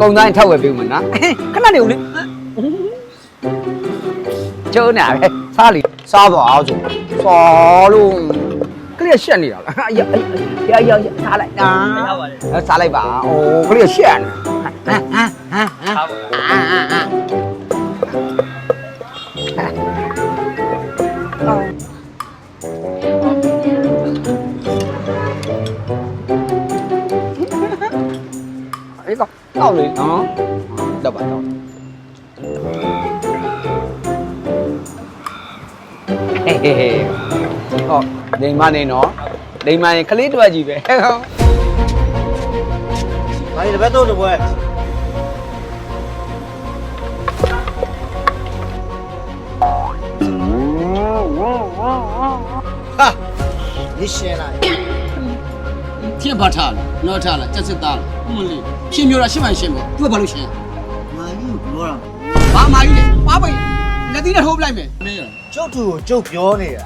ကုန်တိုင်းထောက်ဝယ်ပေးမယ်နော်ခဏနေဦးလေကျုံးနေပဲစားလီစားပါအောင်ဆိုစားလို့ကလေးရှက်နေတာလားရစားလိုက်နော်စားလိုက်ပါအိုးကလေးရှက်နေအဲ့တော့လေနော်တော့ပါတော့ဟေးဟောဒိမ်မနေနော်ဒိမ်မရင်ကလေးတွက်ကြီးပဲဟောဘာလဲတပတ်တော့တပွဲဟာ你先来天怕差了闹差了这次大了新苗了新完新苗多把路钱妈你有多少妈妈一点八倍那地的头不来没没有就土就标你啊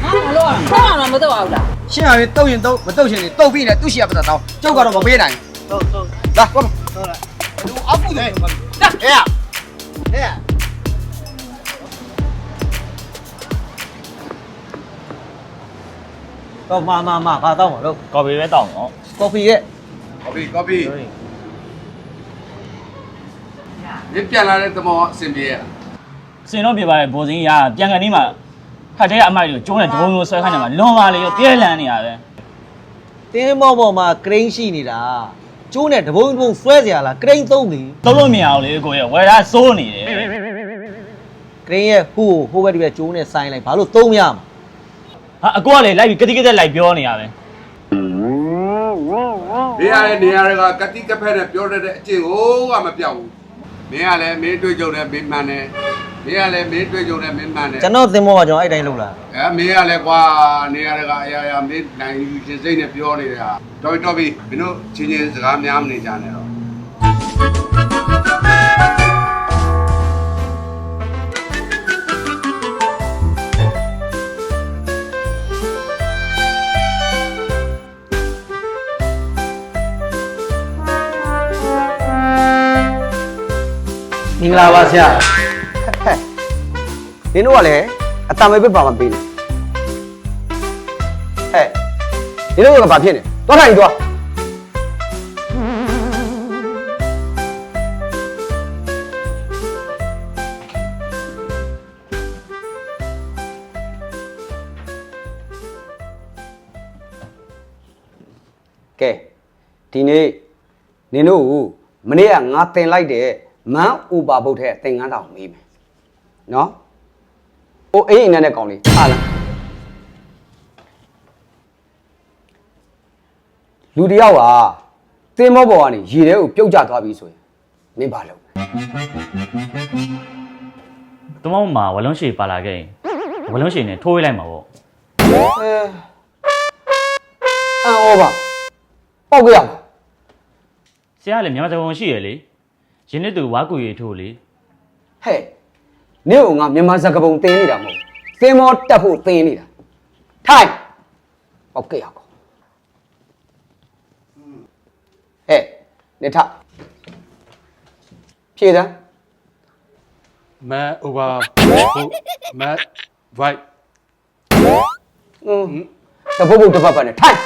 ဘာလို့လဲမတော့အောင်လားရှင်းရတယ်တုတ်ရင်တုတ်မတုတ်ရင်တုတ်ပြီးနေသူ့ရှိရပတ်တော့ကျုပ်ကတော့မပေးနိုင်လာကွာ走了阿布的哎呀哎呀တော့မဘာတော့မလို့ ကော်ဖီပဲတောင်းနော် ကော်ဖီရဲ့ ကော်ဖီဒီပြန်လာတဲ့သမောအဆင်ပြေရ စင်တော့ပြပါရဲ့ဘိုးစင်းရပြန်ကန်နေမှာခတ်တဲ့အမိုက်ကိုကျုံးတဲ့ဒုံလိုဆွဲခိုင်းနေမှာလွန်ပါလေရောပြဲလန်းနေရပဲတင်းမောပေါ်မှာကရိန်းရှိနေတာကျိုးနဲ့တပုံဆွဲเสียလားကရိန်းသုံးပြီ သုံးလို့မရအောင်လေကိုရဝယ်တာစိုးနေတယ် ကရိန်းရဲ့ဟိုဘက်ဒီဘက်ကျိုးနဲ့ဆိုင်လိုက်ဘာလို့သုံးရမှာဟာအကိုကလေလိုက်ပြီးကတိကတက်လိုက်ပြောနေရပဲ ဘေးရတဲ့နေရာတွေကကတိကဖက်နဲ့ပြောတတ်တဲ့အကျင့်ကိုကမပြောက်ဘူးမင်းကလည်းမင်းတွေ့ကြုံတဲ့မင်းမှန်တယ်မင်းကလည်းမင်းတွေ့ကြုံတဲ့မင်းမှန်တယ်ကျွန်တော်သင်မောကကျွန်တော်အဲ့တိုင်းလုပ်လာမင်းကလည်းကွာနေရာတွေကအရာမင်းနိုင်ယူခြင်းစိတ်နဲ့ပြောနေတာတော်ပြီမင်းတို့ချင်းစကားများမနေကြနဲ့တော့မင်္ဂလာပါဆရာနင်တို့ကလည်းအတမေပဲပါမပေးနဲ့ဟဲ့နင်တို့ကဘာဖြစ်နေသွားထိုင်သွားကဲဒီနေ့နင်တို့မနေ့ကငါတင်လိုက်တဲ့မန်းဥပါဘုတ်ထဲသင်္ကန်းတောင်မေးမယ်နော်။အိုးအေးအိမ်နဲ့ကောင်လေးအားလားလူတယောက်ကသင်္ဘောပေါ်ကနေရေထဲကိုပြုတ်ကျသွားပြီဆိုရင်မင်းဘာလုပ်လဲတမောင်းမှာဝလုံးရှည်ပါလာခဲ့ရင်ဝလုံးရှည်နဲ့ထိုးဝေးလိုက်မှာပေါ့အော်ပါပေါက်ကြရပါဆရာလည်းမြန်မာစကားပုံရှိရလေရင်းနှစ်သူဝါကူရီထိုးလေဟဲ့နင့်ကငါမြန်မာစကားပုံသင်နေတာမဟုတ်သင်္ဘောတက်ဖို့သင်နေတာထိုင်ပေါက်ကြရကောဟဲ့နေထဖြည့်စမ်း Man over man right တပုတ်ပုတ်တစ်ပတ်ပတ်နဲ့ထိုင်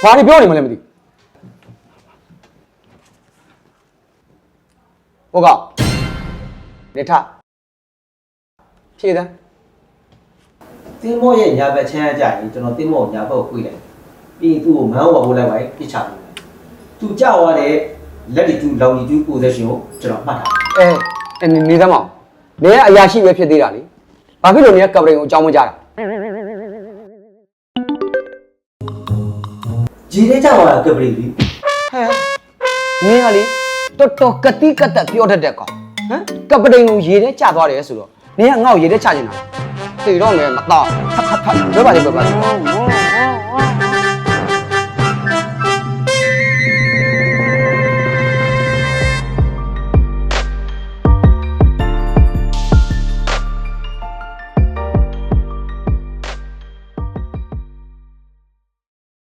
ဘာတွေပြောနေမှလည်းမသိဟုတ်ကနေထဖြည့်စမ်းတင်းမောရဲ့ညာဘက်ချမ်းအကြရင်ကျွန်တော်တင်းမောကိုညာဘက်ကိုခွေးလိုက်ပြီးသူ့ကိုမန်းဝါဖို့လိုက်ပါပြစ်ချတယ်သူကြောက်သွားတဲ့လက်တီတူလောင်တီတူ position ကိုကျွန်တော်မှတ်ထားနေသမောင်နေကအရာရှိပဲဖြစ်သေးတာလေဘာဖြစ်လို့နေကကပရင်ကိုအကြောင်းမကြတာဂျီထဲကြောက်သွားတာကပရီပြီဟဲ့နင်းကလေတော်တော်ကတိကတ်တက်ပြောတတ်တဲ့ကောင်ဟမ်ကပရင်ကိုရေထဲကျသွားတယ်ဆိုတော့နင်းကငေါ့ရေထဲချနေတာသိတော့မယ်မတော့ဖတ်ပြောပါလေပြောပါ